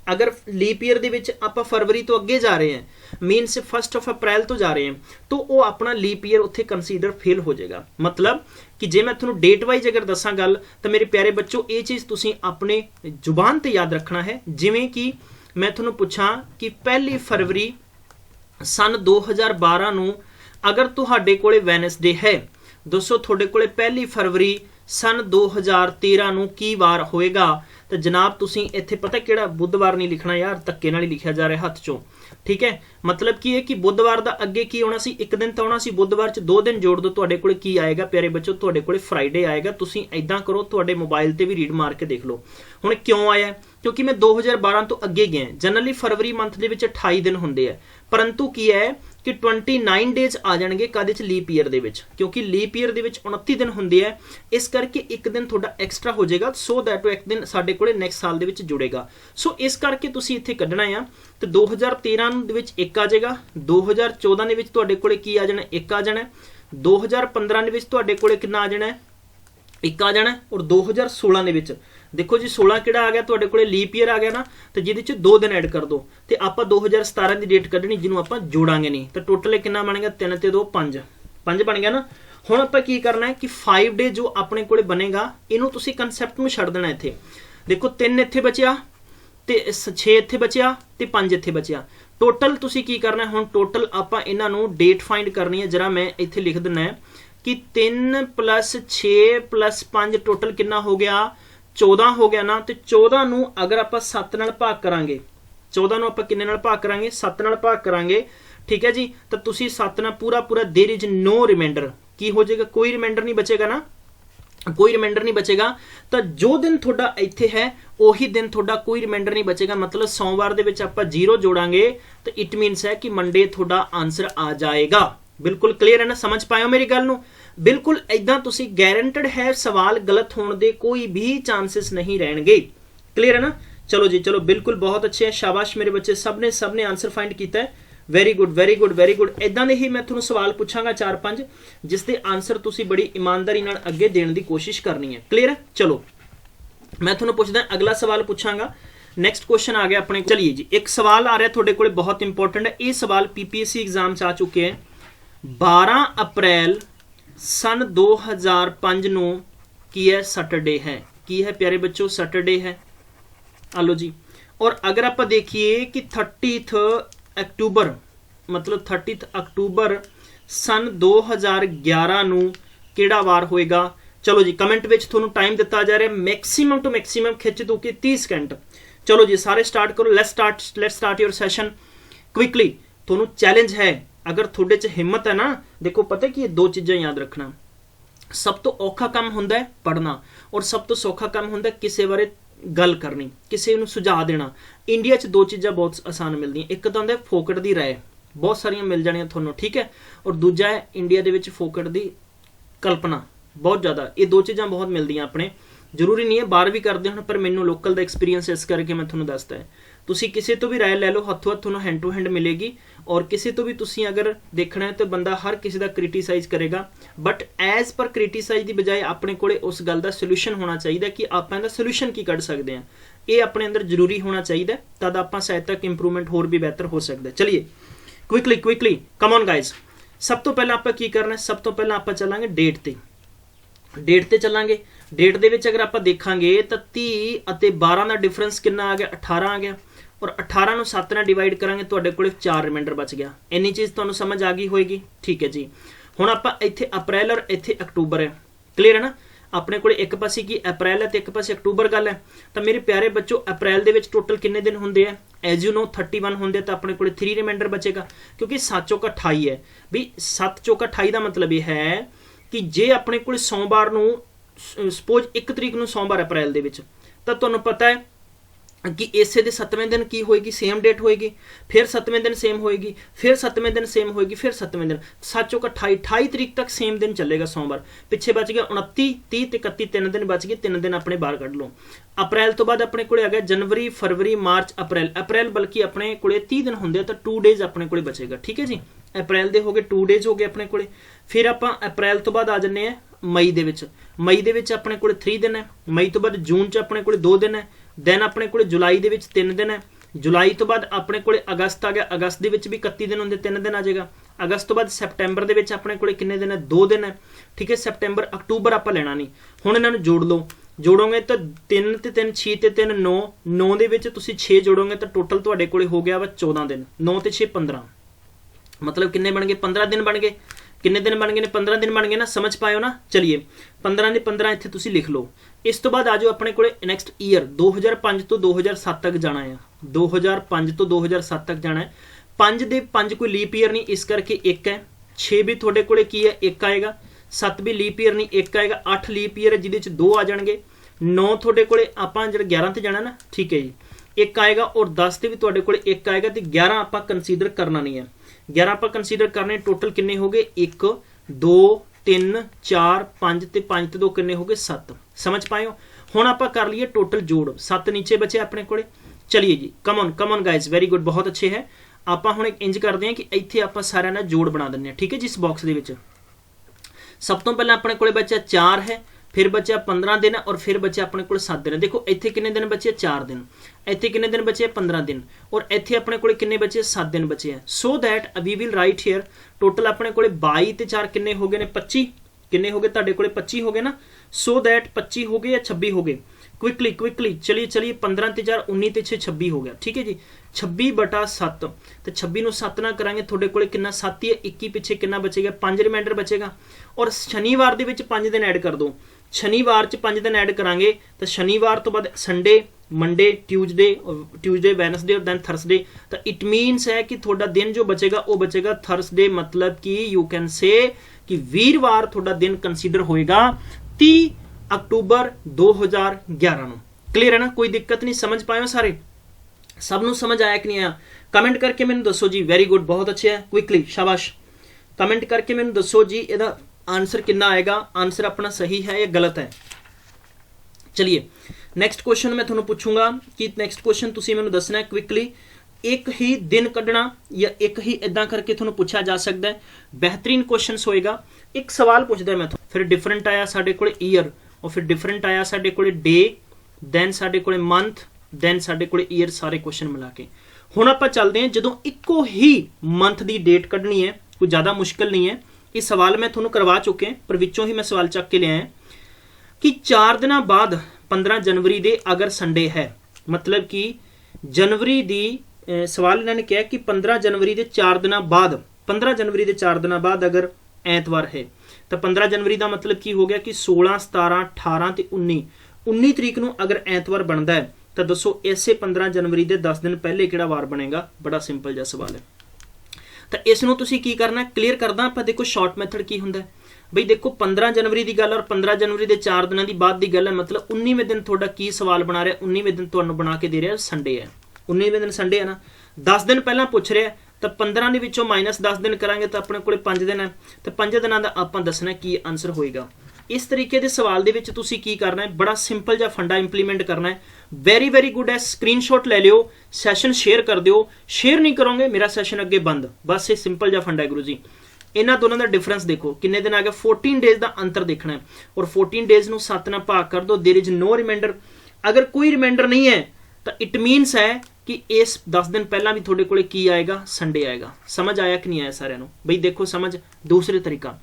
अगर लीप ईयर दे विच आपां फरवरी तो अगे जा रहे हैं, मीनस 1 अप्रैल तो जा रहे हैं, तो वो अपना लीप ईयर उत्थे कंसीडर फेल हो जाएगा। मतलब कि जे मैं तुहानूं डेट वाइज अगर दसां गल तो मेरे प्यारे बच्चों ये चीज़ तुसीं अपने जुबान ते याद रखना है। जिवें कि मैं तुहानूं पुछां कि 1 फरवरी सन 2012 नूं अगर तुहाडे कोले वैनसडे है, दोस्तों तुहाडे कोले 1 फरवरी सन 2013 ਨੂੰ ਕੀ ਵਾਰ ਹੋਏਗਾ तो जनाब तुसीं इत्थे पता किहड़ा बुधवार नहीं लिखना यार, धक्के नाल ही लिखिया जा रहा हथ चों, ठीक है। मतलब की है कि बुधवार दा अगे की होना सी, एक दिन तो होना सी, बुधवार च 2 दिन जोड़ दो, तुहाडे कोले की आएगा प्यारे बच्चों, तुहाडे कोले फ्राइडे आएगा। तुसीं इदां करो, तुहाडे मोबाइल ते भी रीड मार के देख लो। हुण क्यों आया, क्योंकि मैं 2012 तो अगे गया। जनरली फरवरी मंथ दे विच 28 दिन हुंदे आ, परंतु की है कि 29 डेज आ जाएंगे कादे च लीप ईयर दे विच, क्योंकि लीप ईयर दे विच 29 दिन हुंदे आ, इस करके एक दिन थोड़ा एक्स्ट्रा हो जाएगा, सो दैट एक दिन साडे कोले नैक्सट साल दे विच जुड़ेगा। सो इस करके तुसीं इत्थे कढना आ ते 2013 दे विच 1 आ जाएगा, 2014 दे विच तुहाडे कोले की आ जाना 1 आ जाना, 2015 दे विच तुहाडे कोले कितना आ जाना 1 आ जाना, और 2016 दे विच देखो जी 16 किहड़ा आ गया तुहाडे कोले लीप ईयर आ गया ना, तो जिहदे च 2 दिन ऐड कर दो ते आपां 2017 दी डेट कढनी जिन्हों आपां जोड़ांगे नहीं, तो टोटल कितना बनेगा 3 ते 2 5 बन गया ना। हुण आपां की करना है कि 5 डे जो अपने कोले बनेगा इहनूं तुसीं कंसैप्ट नूं छड्ड देना। इत्थे देखो 3 इत्थे बचिया ते 6 इत्थे बचिया ते 5 इत्थे बचिया, टोटल तुसीं की करना है हुण टोटल आपां इन्हां नूं डेट फाइंड करनी है। जरा मैं इत्थे लिख दिना है कि 3 + 6 + 5 टोटल कितना हो गया 14 हो गया ना। तो 14 नूं अगर आप 7 नाल भाग करांगे, 14 नूं आपां किन्ने नाल भाग करांगे 7 नाल भाग करांगे, ठीक है जी। तो तुसीं 7 नाल पूरा पूरा देयर इज नो रिमाइंडर, की हो जाएगा कोई रिमाइंडर नहीं बचेगा ना, कोई रिमाइंडर नहीं बचेगा। तो जो दिन थोड़ा इत्थे है उही दिन थोड़ा कोई रिमाइंडर नहीं बचेगा। मतलब सोमवार दे विच आपां 0 जोड़ांगे तो इट मीनस है कि मंडे थोड़ा आंसर आ जाएगा। बिल्कुल क्लीयर है ना, समझ पाए मेरी गल नूं? बिल्कुल इदां तुसीं गारंटेड है, सवाल गलत होने दे कोई भी चांसेस नहीं रहणगे। क्लीयर है ना? चलो जी चलो, बिल्कुल बहुत अच्छे है, शाबाश मेरे बच्चे, सब ने आंसर फाइंड किया है। Very good very good very good. इदां दे ही मैं तुहानूं सवाल पूछांगा 4-5 जिसके आंसर तुसीं बड़ी ईमानदारी नाल अगे देण दी कोशिश करनी है। क्लीयर है? चलो मैं तुहानूं पुछदा अगला सवाल पूछांगा। नैक्सट क्वेश्चन आ गया अपने, चलिए जी एक सवाल आ रहा है तुहाडे कोले, बहुत इंपॉर्टेंट है। ये सवाल PPSC एग्जाम आ चुके हैं। 12 अप्रैल सन 2005 नूं की है सैटरडे है, की है प्यारे बच्चों सैटरडे है। आलो जी, और अगर आप देखिए कि 30 अक्टूबर मतलब 30 अक्टूबर सन 2011 नूं किहड़ा वार होएगा। चलो जी कमेंट विच तुहानूं टाइम दिता जा रहा है, मैक्सीमम टू मैक्सीमम खिच दो कि 30 सेकंड। चलो जी सारे स्टार्ट करो, let's start your session quickly. तुहानूं चैलेंज है, अगर थोड़े च हिम्मत है ना, देखो पता कि 2 चीज़ां याद रखना, सब तो औखा काम हुंदा है पढ़ना, और सब तो सौखा काम हुंदा है किसी बारे गल करनी, किसी नूं सुझाव देना। इंडिया च 2 चीज़ां बहुत आसान मिलदियां, एक तो हुंदा फोकट दी राय, बहुत सारियां मिल जाणियां तुहानूं, ठीक है, और दूजा है इंडिया दे विच फोकट दी कल्पना बहुत ज़्यादा। ये 2 चीज़ां बहुत मिलदियां अपने, जरूरी नहीं है बाहर भी करते हो, पर मैनूं लोकल दा एक्सपीरियंस इस करके मैं तुहानूं दसदा है। तुसी किसी तो भी राय ले लो, हथों हथ तुहानूं हैंड टू हैंड मिलेगी, और किसी तो भी तुसी अगर देखना है तो बंदा हर किसी का क्रिटिसाइज करेगा, बट एज पर क्रिटिसाइज की बजाय अपने कोले उस गल का सोल्यूशन होना चाहिए कि आप इहदा सोल्यूशन की कढ़ सकते हैं। ये अपने अंदर जरूरी होना चाहिए, तद आप शायद तक इंप्रूवमेंट होर भी बेहतर हो सकता है। चलिए क्विकली कम ऑन गाइज। सब तो पहले आप की करना है, सब तो पहले आप चलांगे डेट ते चलांगे। डेट दे विच अगर आप देखांगे तो 30 और 12 का डिफरेंस कितना आ गया 18 आ गया, और 18 को 7 नाल डिवाइड करांगे तुहाडे कोले 4 रिमाइंडर बच गया। इन्नी चीज़ तुहानूं समझ आ गई होएगी, ठीक है जी। हुण आपां इत्थे अप्रैल और इत्थे अक्टूबर है, क्लीयर है ना। अपने कोले एक पासे की अप्रैल है तो एक पासे अक्टूबर गल है। तो मेरे प्यारे बच्चों अप्रैल दे विच टोटल किन्ने दिन हुंदे हैं, एज यू नो 31 होंगे, तो अपने कोले 3 रिमाइंडर बचेगा, क्योंकि 7 चौका 28 है भी। 7 चौका 28 का मतलब यह है कि जे अपने कोले सोमवार नूं सपोज 1 तरीक नूं सोमवार अप्रैल दे विच, तो तुहानूं पता है कि ਇਸੇ ਦੇ 7ਵੇਂ ਦਿਨ ਕੀ ਹੋਏਗੀ, ਸੇਮ ਡੇਟ ਹੋਏਗੀ, ਫਿਰ 7ਵੇਂ ਦਿਨ ਸੇਮ ਹੋਏਗੀ, ਫਿਰ 7ਵੇਂ ਦਿਨ ਸੇਮ ਹੋਏਗੀ, ਫਿਰ 7ਵੇਂ ਦਿਨ 7 ਚੌਕ 28 ਤਰੀਕ ਤੱਕ ਸੇਮ ਦਿਨ ਚੱਲੇਗਾ ਸੋਮਵਾਰ। ਪਿੱਛੇ ਬਚ ਗਿਆ 29, 30 ਤੇ 31, 3 ਦਿਨ ਬਚ ਗਏ, 3 ਦਿਨ ਆਪਣੇ ਬਾਹਰ ਕੱਢ ਲਓ। ਅਪ੍ਰੈਲ ਤੋਂ ਬਾਅਦ ਆਪਣੇ ਕੋਲੇ ਆ ਗਿਆ ਜਨਵਰੀ, ਫਰਵਰੀ, ਮਾਰਚ, ਅਪ੍ਰੈਲ ਬਲਕਿ ਆਪਣੇ ਕੋਲੇ 30 ਦਿਨ ਹੁੰਦੇ ਆ ਤਾਂ 2 ਡੇਜ਼ ਆਪਣੇ ਕੋਲੇ ਬਚੇਗਾ। ਠੀਕ ਹੈ ਜੀ, ਅਪ੍ਰੈਲ ਦੇ ਹੋ ਗਏ 2 ਡੇਜ਼ ਹੋ ਗਏ ਆਪਣੇ ਕੋਲੇ। ਫਿਰ ਆਪਾਂ ਅਪ੍ਰੈਲ ਤੋਂ ਬਾਅਦ ਆ ਜੰਨੇ ਆ ਮਈ ਦੇ ਵਿੱਚ। ਮਈ ਦੇ ਵਿੱਚ ਆਪਣੇ ਕੋਲੇ 3 ਦਿਨ ਹੈ। ਮਈ ਤੋਂ ਬਾਅਦ ਜੂਨ 'ਚ ਆਪਣੇ ਕੋਲੇ 2 ਦਿਨ ਹੈ। ਦੈਨ ਆਪਣੇ ਕੋਲੇ ਜੁਲਾਈ ਦੇ ਵਿੱਚ 3 ਦਿਨ ਹੈ। ਜੁਲਾਈ ਤੋਂ ਬਾਅਦ ਆਪਣੇ ਕੋਲੇ ਅਗਸਤ ਆ ਗਿਆ। ਅਗਸਤ ਦੇ ਵਿੱਚ ਵੀ 31 ਦਿਨ ਹੁੰਦੇ, 3 ਦਿਨ ਆ ਜਾਏਗਾ। ਅਗਸਤ ਤੋਂ ਬਾਅਦ ਸੈਪਟੈਂਬਰ ਦੇ ਵਿੱਚ ਆਪਣੇ ਕੋਲੇ ਕਿੰਨੇ ਦਿਨ ਹੈ, 2 ਦਿਨ ਹੈ। ਠੀਕ ਹੈ, ਸੈਪਟੈਂਬਰ, ਅਕਤੂਬਰ ਆਪਾਂ ਲੈਣਾ ਨਹੀਂ। ਹੁਣ ਇਹਨਾਂ ਨੂੰ ਜੋੜ ਲਓ। ਜੋੜੋਗੇ ਤਾਂ 3 ਤੇ 3 6 ਤੇ 3 9, 9 ਦੇ ਵਿੱਚ ਤੁਸੀਂ 6 ਜੋੜੋਗੇ ਤਾਂ ਟੋਟਲ ਤੁਹਾਡੇ ਕੋਲੇ ਹੋ ਗਿਆ ਵਾ 14 ਦਿਨ। 9 ਤੇ 6 15, ਮਤਲਬ ਕਿੰਨੇ ਬਣ ਗਏ, 15 ਦਿਨ ਬਣ ਗਏ। ਕਿੰਨੇ ਦਿਨ ਬਣ ਗਏ ਨੇ, 15 ਦਿਨ ਬਣ ਗਏ ਨਾ, ਸਮਝ ਪਾਇਓ ਨਾ। ਚਲਿਏ 15 ਦੇ 15 ਇੱਥੇ ਤੁਸੀਂ ਲਿਖ ਲਓ। ਇਸ ਤੋਂ ਬਾਅਦ ਆ ਜਾਓ ਆਪਣੇ ਕੋਲੇ ਨੈਕਸਟ ਈਅਰ 2005 ਤੋਂ 2007 ਤੱਕ ਜਾਣਾ ਹੈ। 2005 ਤੋਂ 2007 ਤੱਕ ਜਾਣਾ ਹੈ। 5 ਦੇ 5 ਕੋਈ ਲੀਪ ਈਅਰ ਨਹੀਂ, ਇਸ ਕਰਕੇ 1 ਹੈ। 6 ਵੀ ਤੁਹਾਡੇ ਕੋਲੇ ਕੀ ਹੈ, 1 ਆਏਗਾ। 7 ਵੀ ਲੀਪ ਈਅਰ ਨਹੀਂ, 1 ਆਏਗਾ। 8 ਲੀਪ ਈਅਰ ਹੈ ਜਿਹਦੇ ਚ 2 ਆ ਜਾਣਗੇ। 9 ਤੁਹਾਡੇ ਕੋਲੇ ਆਪਾਂ ਜਿਹੜਾ 11 ਤੇ ਜਾਣਾ ਨਾ, ਠੀਕ ਹੈ ਜੀ, 1 ਆਏਗਾ। ਔਰ 10 ਤੇ ਵੀ ਤੁਹਾਡੇ ਕੋਲੇ 1 ਆਏਗਾ ਤੇ 11 ਆਪਾਂ ਕੰਸੀਡਰ ਕਰਨਾ ਨਹੀਂ ਹੈ। 11 ਆਪਾਂ ਕੰਸੀਡਰ ਕਰਨੇ, ਟੋਟਲ ਕਿੰਨੇ ਹੋ ਗਏ, 1 2 3 4 5 ਤੇ 5 ਤੇ 2 ਕਿੰਨੇ ਹੋ ਗਏ, 7। ਸਮਝ ਪਾਇਓ। ਹੁਣ ਆਪਾਂ ਕਰ ਲਈਏ ਟੋਟਲ ਜੋੜ। 7 ਨੀਚੇ ਬਚੇ ਆਪਣੇ ਕੋਲੇ। ਚਲਿਏ ਜੀ, come on guys, very good, ਬਹੁਤ ਅੱਛੇ ਹੈ। ਆਪਾਂ ਹੁਣ ਇੱਕ ਇੰਜ ਕਰਦੇ ਹਾਂ ਕਿ ਇੱਥੇ ਆਪਾਂ ਸਾਰਿਆਂ ਨਾਲ ਜੋੜ ਬਣਾ ਦਿੰਦੇ ਹਾਂ। ਠੀਕ ਹੈ ਜੀ, ਇਸ ਬਾਕਸ ਦੇ ਵਿੱਚ ਸਭ ਤੋਂ ਪਹਿਲਾਂ ਆਪਣੇ ਕੋਲੇ ਬਚਿਆ 4 ਹੈ, ਫਿਰ ਬਚਿਆ 15 ਦਿਨ, ਔਰ ਫਿਰ ਬਚਿਆ ਆਪਣੇ ਕੋਲ 7 ਦਿਨ। ਦੇਖੋ ਇੱਥੇ ਕਿੰਨੇ ਦਿਨ ਬਚੇ, 4 ਦਿਨ। ਇੱਥੇ ਕਿੰਨੇ ਦਿਨ ਬਚੇ, 15 ਦਿਨ। ਔਰ ਇੱਥੇ ਆਪਣੇ ਕੋਲੇ ਕਿੰਨੇ ਬਚੇ, 7 ਦਿਨ ਬਚੇ ਹੈ। So that we will write here total ਆਪਣੇ ਕੋਲੇ 22 ਤੇ 4 ਕਿੰਨੇ ਹੋ ਗਏ ਨੇ, 25। ਕਿੰਨੇ ਹੋ ਗਏ ਤੁਹਾਡੇ ਕੋਲੇ, 25 ਹੋ ਗਏ ਨਾ। ਸੋ ਦੈਟ 25 ਹੋ ਗਏ ਜਾਂ 26 ਹੋ ਗਏ। ਕੁਇਕਲੀ ਚਲਿਏ 15 ਤੇ 4 19 ਤੇ 6 26 ਹੋ ਗਿਆ। ਠੀਕ ਹੈ ਜੀ, 26/7 ਤੇ 26 ਨੂੰ 7 ਨਾਲ ਕਰਾਂਗੇ, ਤੁਹਾਡੇ ਕੋਲੇ ਕਿੰਨਾ, 7 ਹੀ ਹੈ। 21 ਪਿੱਛੇ ਕਿੰਨਾ ਬਚੇਗਾ, 5 ਰਿਮਾਈਂਡਰ ਬਚੇਗਾ। ਔਰ ਸ਼ਨੀਵਾਰ ਦੇ ਵਿੱਚ 5 ਦਿਨ ਐਡ ਕਰ ਦੋ। ਸ਼ਨੀਵਾਰ 'ਚ 5 ਦਿਨ ਐਡ ਕਰਾਂਗੇ ਤਾਂ ਸ਼ਨੀਵਾਰ ਤੋਂ ਬਾਅਦ ਸੰਡੇ, ਮੰਡੇ, ਟਿਊਜ਼ਡੇ, ਵੈਨਸਡੇ ਔਰ ਦੈਨ ਥਰਸਡੇ। ਤਾਂ ਇਟ ਮੀਨਸ ਹੈ ਕਿ ਤੁਹਾਡਾ ਦਿਨ ਜੋ ਬਚੇਗਾ ਉਹ ਬਚੇਗਾ ਥਰਸਡੇ। ਮਤਲਬ ਕਿ ਯੂ ਕੈਨ ਸੇ ਕਿ ਵੀਰਵਾਰ ਤੁਹਾਡਾ ਦਿਨ ਕੰਸੀਡਰ ਹੋਏਗਾ 30 ਅਕਤੂਬਰ 2011 ਨੂੰ। ਕਲੀਅਰ ਹੈ ਨਾ, ਕੋਈ ਦਿੱਕਤ ਨਹੀਂ। ਸਮਝ ਪਾਇਓ ਸਾਰੇ, ਸਭ ਨੂੰ ਸਮਝ ਆਇਆ ਕਿ ਨਹੀਂ ਆਇਆ? ਕਮੈਂਟ ਕਰਕੇ ਮੈਨੂੰ ਦੱਸੋ ਜੀ। ਵੈਰੀ ਗੁੱਡ, ਬਹੁਤ ਅੱਛੇ ਹੈ। ਕੁਇਕਲੀ, ਸ਼ਾਬਾਸ਼। ਕਮੈਂਟ ਕਰਕੇ ਮੈਨੂੰ ਦੱਸੋ ਜੀ ਇਹਦਾ ਆंसर कितना आएगा, आंसर अपना सही है या गलत है। चलिए नैक्सट क्वेश्चन मैं थोड़ा पूछूंगा कि नैक्सट क्वेश्चन तुसी मैनू दसना है क्विकली। एक ही दिन कढ़ना या एक ही इदा करके थोड़ा पूछा जा सकता है। बेहतरीन क्वेश्चन होएगा। एक सवाल पूछता है मैं, फिर डिफरेंट आया साडे कोले ईयर, और फिर डिफरेंट आया साडे कोले डे, दैन साडे कोले मंथ, दैन साडे कोले ईयर। सारे क्वेश्चन मिला के हुण आपां चलदे हां। जदों इक्को ही मंथ की डेट कढ़नी है, कोई ज़्यादा मुश्किल नहीं है। ये सवाल मैं थोड़ा करवा चुके हैं, पर विचों ही मैं सवाल चक के लिया कि 4 दिन बाद 15 जनवरी दे अगर संडे है, मतलब कि जनवरी दी सवाल इन्होंने कहा कि 15 जनवरी दे 4 दिन बाद, 15 जनवरी दे 4 दिन बाद अगर ਐਤਵਾਰ है तो 15 जनवरी का मतलब की हो गया कि 16 17 18 ਤੇ 19 ਤਰੀਕ ਨੂੰ अगर ਐਤਵਾਰ बनता है तो दसो इसे 15 जनवरी ਦੇ 10 दिन पहले ਕਿਹੜਾ ਵਾਰ ਬਣੇਗਾ। बड़ा सिंपल ਜਿਹਾ सवाल है। तो इसनों तुसी की करना, क्लीयर करदा आपां। देखो शॉर्ट मैथड की हुंदा बई, देखो 15 जनवरी की गल और 15 जनवरी के 4 दिनों की बाद की गल है, मतलब 19वें दिन थोड़ा की सवाल बना रहा, 19वें दिन तुहानूं बना के दे रहा संडे है। 19वें दिन संडे है ना, 10 दिन पहला पूछ रहा है तो 15 ਦੇ ਵਿੱਚੋਂ -10 दिन करांगे तो अपने कोले 5 दिन है। तो 5 ਦਿਨਾਂ ਦਾ ਆਪਾਂ ਦੱਸਣਾ ਕੀ आंसर होएगा। इस तरीके के सवाल दे विच तुसी की करना है, बड़ा सिंपल जिहा फंडा इंप्लीमेंट करना है। वेरी गुड है। स्क्रीनशॉट ले लियो, सैशन शेयर कर दिओ। शेयर नहीं करोगे मेरा सैशन अगे बंद। बस ये सिंपल जिहा फंडा है गुरु जी। इन्हां दोनों का डिफरेंस देखो किन्ने दिन आ गया, 14 डेज का अंतर देखना है। और 14 डेज नूं 7 नाल भाग कर दो, देयर इज नो रिमाइंडर। अगर कोई रिमाइंडर नहीं है तो इट मीनस है कि इस 10 दिन पहला भी थोड़े कोले की आएगा, संडे आएगा। समझ आया कि नहीं आया सारिਆਂ ਨੂੰ बई? देखो समझ। दूसरे तरीका,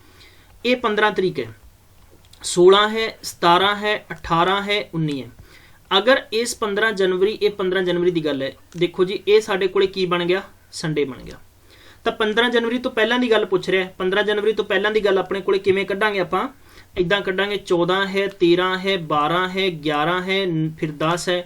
ये 15 तरीक है, 16 है, 17 है, 18 है, 19 है। अगर इस 15 जनवरी, ये 15 जनवरी की गल है, देखो जी ये साडे कोले की बन गया, संडे बन गया। तो 15 जनवरी तो पहला की गल पूछ रहा है। 15 जनवरी तो पहला की गल अपने कोले किवें कढांगे आपां? इदां कढांगे, 14 है, 13 है, 12 है, 11 है, फिर 10 है,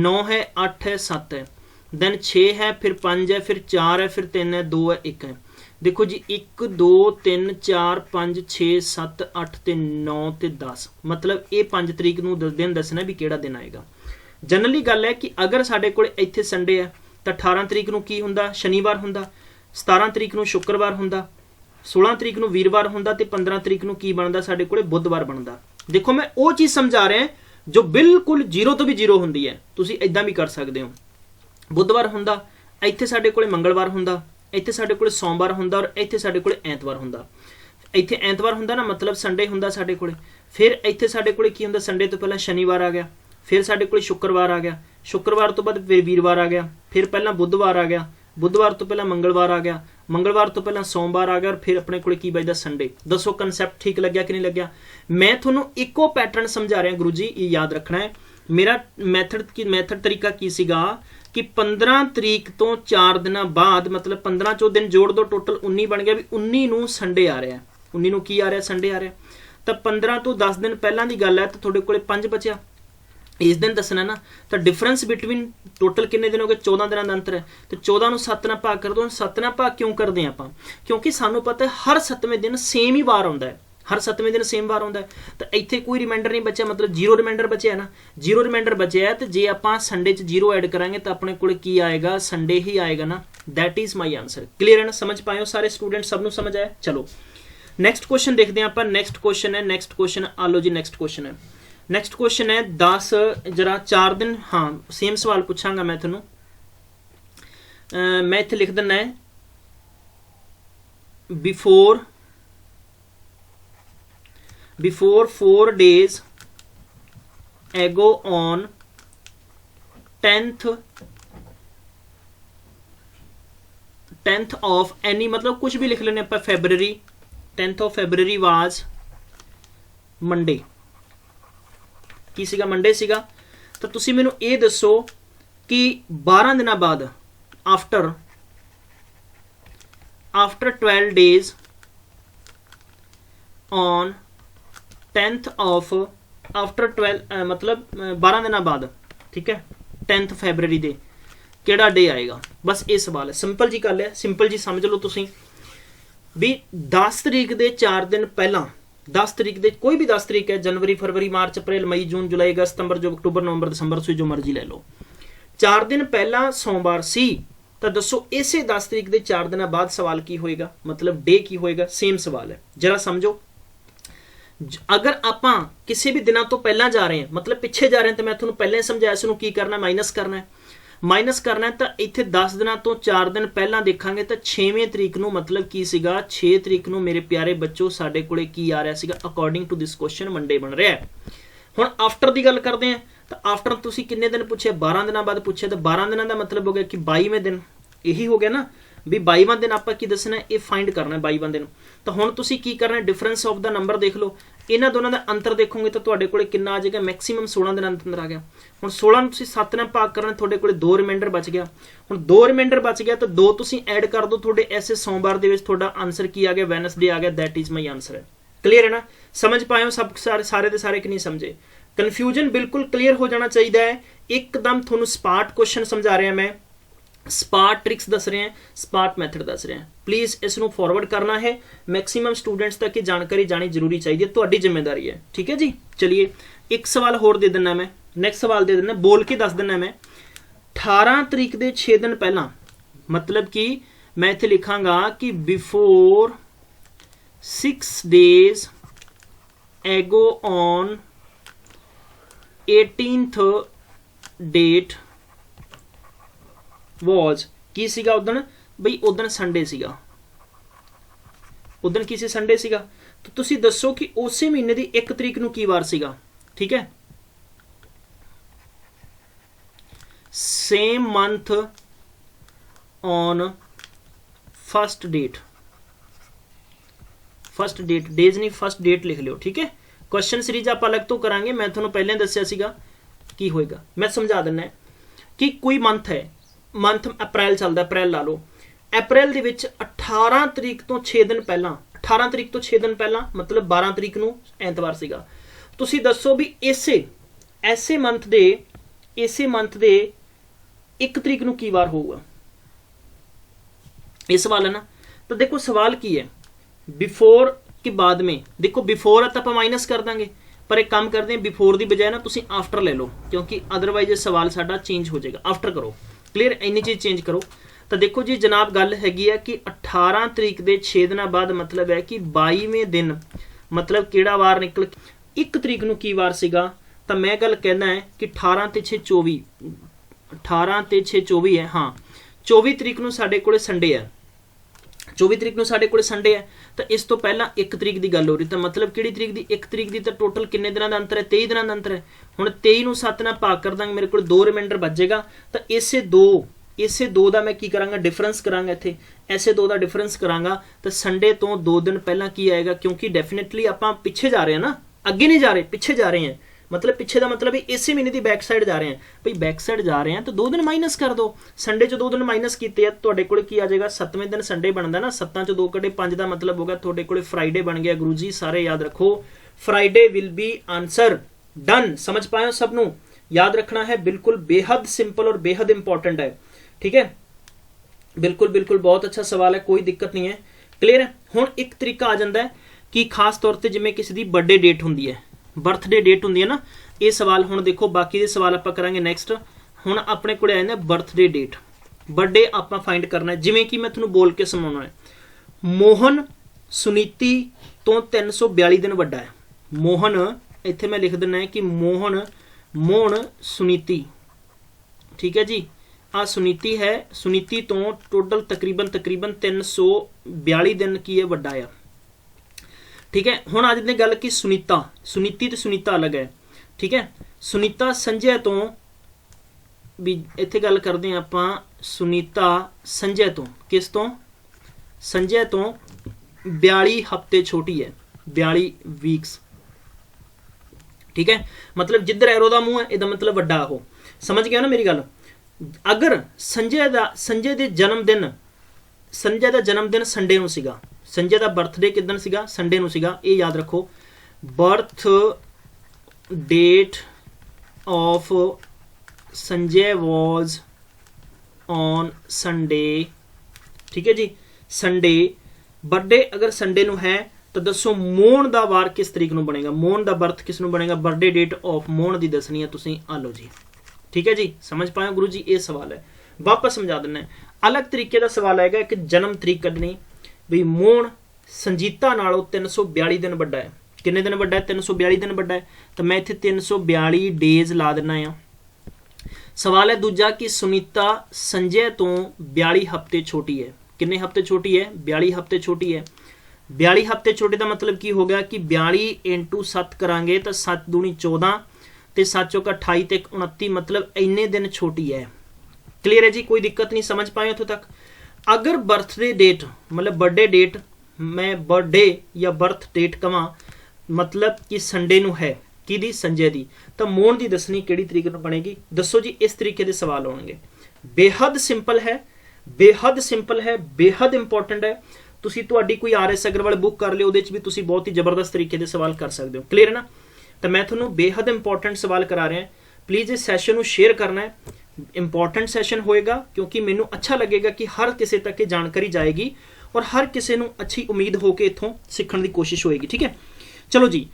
9 है, 8 है, 7 है, दैन 6 है, फिर 5 है, फिर 4 है, फिर 3 है, 2 है, 1 है। देखो जी 1 2 3 4 5 6 7 8 ਤੇ 9 ਤੇ 10, मतलब ये 5 तरीक ਨੂੰ दिन दसना भी किहड़ा दिन आएगा। जनरली गल है कि अगर साडे कोल इत्थे संडे है तो 18 तरीक नूं की हुंदा, शनिवार हुंदा, 17 तरीक नूं शुक्रवार हुंदा, 16 तरीक नूं वीरवार हुंदा ते 15 तरीक नूं की बनदा साडे कोले बुधवार बनदा। देखो मैं वो चीज़ समझा रहा जो बिल्कुल जीरो तो भी जीरो हुंदी है, तुसीं इदां भी कर सकते हो। बुधवार हुंदा, इत्थे साडे कोले मंगलवार हुंदा, इत्थे साडे कोले सोमवार हुंदा और इत्थे साडे कोले ऐतवार हुंदा। इत्थे ऐतवार हुंदा ना मतलब संडे हुंदा साडे कोले, फिर इत्थे साडे कोले की हुंदा संडे तो पहला शनिवार आ गया, फिर साडे कोले शुक्रवार आ गया, शुक्रवार तो बाद फिर वीरवार आ गया, फिर पहला बुधवार आ गया, बुधवार तो पहला मंगलवार आ गया, मंगलवार तो पहला सोमवार आ गया और फिर अपने कोले की बचदा संडे। दसो कंसैप्ट ठीक लग्या कि नहीं लग्या? मैं थोनों इको पैटर्न समझा रहा गुरु जी, ये याद रखना है। मेरा मैथड तरीका की सीगा कि 15 तरीक तो 4 दिन बाद मतलब 15 चो दिन जोड़ दो, टोटल 19 बन गया भी 19 नूं संडे आ रहा है, 19 नूं की आ रहा संडे आ रहा। तो 15 तो 10 दिन पहला की गल है तो थोड़े कोले 5 बचा, इस दिन दसना ना। तो डिफरेंस बिटवीन टोटल किन्ने दिन हो गए? 14 दिन का अंतर है। तो 14 नूं 7 नाल भाग कर दो। 7 नाल भाग क्यों करते हैं आपां? क्योंकि सानू पता है हर 7वें दिन सेम ही वार आउंदा है, हर 7वें दिन सेम वार आउंदा है। तो इत्थे कोई रिमाइंडर नहीं बचा, मतलब जीरो रिमाइंडर बचे है ना, जीरो रिमाइंडर बचे है। तो जे आपां संडे च जीरो ऐड करांगे तो अपने कोल की आएगा? संडे ही आएगा ना। That is my answer. Clear है ना? समझ पाए सारे स्टूडेंट? सबनूं समझ आया? चलो नैक्सट क्वेश्चन देखते हैं आपां। नैक्सट क्वेश्चन है, नैक्सट क्वेश्चन आ लो जी। नैक्सट क्वेश्चन है, नैक्सट क्वेश्चन है 10 जरा 4 दिन, हाँ सेम सवाल पूछांगा मैं थोनों। मैं इत्थे लिख दिना है before 4 days ago on 10th of any, मतलब कुछ भी लिख लेने आप, February 10th of February was Monday। की सीगा? मंडे सीगा। तो तुसी मैनू ये दसो कि 12 दिन बाद after 12 days on 10th of after 12 मतलब 12 दिन बाद, ठीक है, 10th फैबररी दे केड़ा डे आएगा? बस ये सवाल है, सिंपल जी गल है, सिंपल जी समझ लो तुसी भी 10 तरीक दे 4 दिन पहला, 10 तरीक दे कोई भी 10 तरीक है, जनवरी फरवरी मार्च अप्रैल मई जून जुलाई अगस्त सितंबर जो अक्टूबर नवंबर दिसंबर से जो मर्जी ले लो, 4 दिन पहला सोमवार सी। तो दसो इसे 10 तरीक दे 4 दिन बाद सवाल की होएगा, मतलब डे की होएगा? सेम सवाल है, जरा समझो। अगर आपां किसी भी दिनों तो पहला जा रहे हैं, मतलब पिछे जा रहे हैं, तो मैं तुहानूं पहले समझाया इसनूं की करना, माइनस करना है। माइनस करना है तो इत्थे 10 दिनों तो 4 दिन पहला देखांगे तो 6वें तरीक नूं मतलब की सीगा? 6 तरीक नूं मेरे प्यारे बच्चों साडे कोले की आ रहा सीगा? According to this question Monday बन रहा है। हुण आफ्टर की गल करते हैं तो आफ्टर तुसीं किन्ने दिन पूछे? 12 दिनों बाद पूछे। तो 12 दिनों का मतलब हो गया कि 22वें दिन, यही हो गया ना भी 22वां दिन आपां की दसना है, ये फाइंड करना है 22वां दिन। तो हुण तुसीं की करना है? डिफरेंस ऑफ द नंबर देख लो, इन्हां दोनों का अंतर देखोगे तो तुहाडे कोले कितना आ जाएगा? मैक्सीमम 16 दिन अंतर आ गया। हुण 16 नूं तुसीं 7 नाल भाग करना, तुहाडे कोले 2 रिमाइंडर बच गया। हुण 2 रिमाइंडर बच गया तो 2 तुसीं ऐड कर दो, तुहाडे ऐसे सोमवार दे विच तुहाडा आंसर की आ गया? वैनसडे आ गया। दैट इज माई आंसर है। क्लीयर है ना? समझ पाए हो सब सारे दे सारे कि नहीं समझे? कन्फ्यूजन बिल्कुल क्लीयर हो जाना चाहिए है। एकदम तुहानूं स्पार्ट क्वेश्चन समझा रहा मैं, स्पार्ट ट्रिक्स दस रहे हैं, स्पार्ट मैथड दस रहे हैं। प्लीज़ इसनूं फॉरवर्ड करना है, मैक्सीमम स्टूडेंट्स तक ये जानकारी जानी जरूरी चाहिए, तुहाडी जिम्मेदारी है। ठीक है जी। चलिए एक सवाल होर दे देना मैं, नैक्सट सवाल दे देना, बोल के दस देना मैं। 18 तरीक दे 6 दिन पहला, मतलब कि मैं इत्थे लिखांगा कि बिफोर 6 days एगो ऑन 18th डेट वॉज की सीगा? उदन बई उदन संडे सीगा, उदन की सी? संडे सीगा। तो तुसी दसो कि उसे महीने की 1 तरीक नूं की वार सीगा? ठीक है, same month on first date, first date, days नहीं फर्स्ट डेट लिख लियो। ठीक है, क्वेश्चन सीरीज आप अलग तो करांगे, मैं तुहानूं पहले दस्सिया सीगा की होएगा। मैं समझा दिना कि कोई मंथ है, मंथ अप्रैल चलता, अप्रैल ला लो, अप्रैल दे विच 18 तरीक तो 6 दिन पहला, 18 तरीक तो 6 दिन पहला मतलब 12 तरीक नूं ऐतवार सीगा। तुसीं दसो भी ऐसे मंथ दे 1 तरीक नूं की वार होगा? ये सवाल है ना। तो देखो सवाल की है, बिफोर के बाद में, देखो बिफोर है तो आप माइनस कर देंगे, पर एक काम करते हैं, बिफोर की बजाय ना तुसी आफ्टर ले लो, क्योंकि अदरवाइज ये सवाल साडा चेंज हो जाएगा। आफ्टर करो, क्लीयर, इन्नी चीज़ चेंज करो। तो देखो जी जनाब गल हैगी है कि 18 तरीक के 6 दिन बाद मतलब है कि 22वें दिन मतलब किहड़ा वार निकल 1 तरीक नूं की वार सीगा, तो मैं गल कहना है कि 18 ते 6 24, 18 ते 6 24 है, हाँ 24 तरीक नूं साडे कोले संडे है, 24 तरीक नूं साडे कोले संडे है। तो इस तो पहला 1 तरीक की गल हो रही, तो मतलब किहड़ी तरीक की 1 तरीक की, तो टोटल किन्ने दिनों का अंतर है, 23 दिनों का अंतर है। हुण 23 नूं 7 नाल भाग कर दांगे, मेरे को 2 रिमाइंडर बचेगा, तो इसे दो का मैं की करांगा डिफरेंस करांगा, इत्थे ऐसे 2 का डिफरेंस करांगा, तो संडे तो 2 दिन पहला की आएगा, क्योंकि डेफिनेटली आपां पिछे जा रहे हैं ना, अगे नहीं जा रहे, पिछे जा रहे हैं, मतलब पिछे का मतलब इसी महीने की बैक साइड जा रहे हैं भाई, बैक साइड जा रहे हैं तो 2 दिन माइनस कर दो, संडे चो 2 दिन माइनस किए तुहाडे कोल की आ जाएगा, 7वें दिन संडे बनता ना, 7 चो 2 कटे 5 का मतलब होगा तुहाडे कोल फ्राइडे बन गया। गुरु जी सारे याद रखो, Friday will be answer, done, समझ पाए हो, सबनों याद रखना है, बिल्कुल बेहद सिंपल और बेहद इंपॉर्टेंट है, ठीक है, बिल्कुल बिल्कुल बहुत अच्छा सवाल है, कोई दिक्कत नहीं है, क्लीयर है। हुण एक तरीका आ जाता है कि खास तौर पर जिवें किसी की बर्थडे डेट होंदी है, बर्थडे डेट होंदी है ना, ये सवाल हुण देखो, बाकी दे सवाल आपां करांगे नेक्स्ट। हुण अपने कोल आए ने बर्थडे डेट, बर्थडे आपां फाइंड करना है, जिवें कि मैं तुहानूं बोल के समझाउणा है, मोहन सुनीति तो 342 दिन वड्डा है। मोहन इत्थे मैं लिख दिना है कि मोहन सुनीति, ठीक है जी, आ सुनीति है, सुनीति तो टोटल तकरीबन 342 दिन की है वड्डा है, ठीक है। हुण अज दी गल कि सुनीति तो सुनीता अलग है, ठीक है। सुनीता संजय तो भी इत्थे गल करते हैं आपां, सुनीता संजय तो किस तो, संजय तो 42 हफ्ते छोटी है, 42 वीक्स, ठीक है, मतलब जिधर एरो का मूँह है इहदा मतलब वड्डा हो, समझ गया ना मेरी गल। अगर संजय दे जन्मदिन, संजय का जन्मदिन संडे नूं सीगा, संजय का बर्थडे किदन सीगा, संडे नूं सीगा, ये याद रखो, birth date of Sanjay was on Sunday, ठीक है जी, संडे, बर्थडे अगर संडे नूं है तो दसो मोहन का वार किस तरीक नूं बनेगा, मोहन का बर्थ किस नूं बनेगा, बर्थडे डेट ऑफ मोहन की दसनी है तुसीं, आ लो जी, ठीक है जी, समझ पाए गुरु जी, ये सवाल है, वापस समझा देना है। अलग तरीके का सवाल आएगा, एक जन्म तरीक कढनी भी, मोहन संजीता नालों 342 दिन वड्डा है, किन्ने दिन वड्डा है, 342 दिन वड्डा है, तो मैं इत्थे 342 डेज ला देना है। सवाल है दूजा कि सुनीता संजय तो 42 हफ्ते छोटी है, किन्ने हफ्ते छोटी है, 42 हफ्ते छोटी है। 42 हफ्ते छोटे का मतलब की हो गया कि 42 × 7 करांगे तो 7 दूनी 14 ते 7 चौका 28 ते 29, मतलब इन्ने दिन छोटी है, क्लियर है जी, कोई दिक्कत नहीं, समझ पाए उतों तक। अगर बर्थडे डेट मतलब बर्थडे डेट, मैं बर्थडे या बर्थ डेट कवां मतलब कि संडे नूं है कि संजय दी, तो मोहन की दसनी किहड़ी तरीक नूं बनेगी, दसो जी, इस तरीके के सवाल होणगे, बेहद सिंपल है, बेहद सिंपल है, बेहद इंपॉर्टेंट है। तुसीं तुहाडी कोई RS अग्रवाल बुक कर लियो, उहदे च भी तुसीं बहुत ही जबरदस्त तरीके के सवाल कर सकते हो, क्लीयर है ना। तो मैं तुहानूं बेहद इंपॉर्टेंट सवाल करा रहा, प्लीज़ इस सैशन को शेयर करना है, इंपॉर्टेंट सैशन होएगा, क्योंकि मैनूं अच्छा लगेगा कि हर किसी तक ये जानकारी जाएगी और हर किसी नूं अच्छी उम्मीद होकर इत्थों सीखण दी कोशिश होएगी, ठीक है। चलो जी,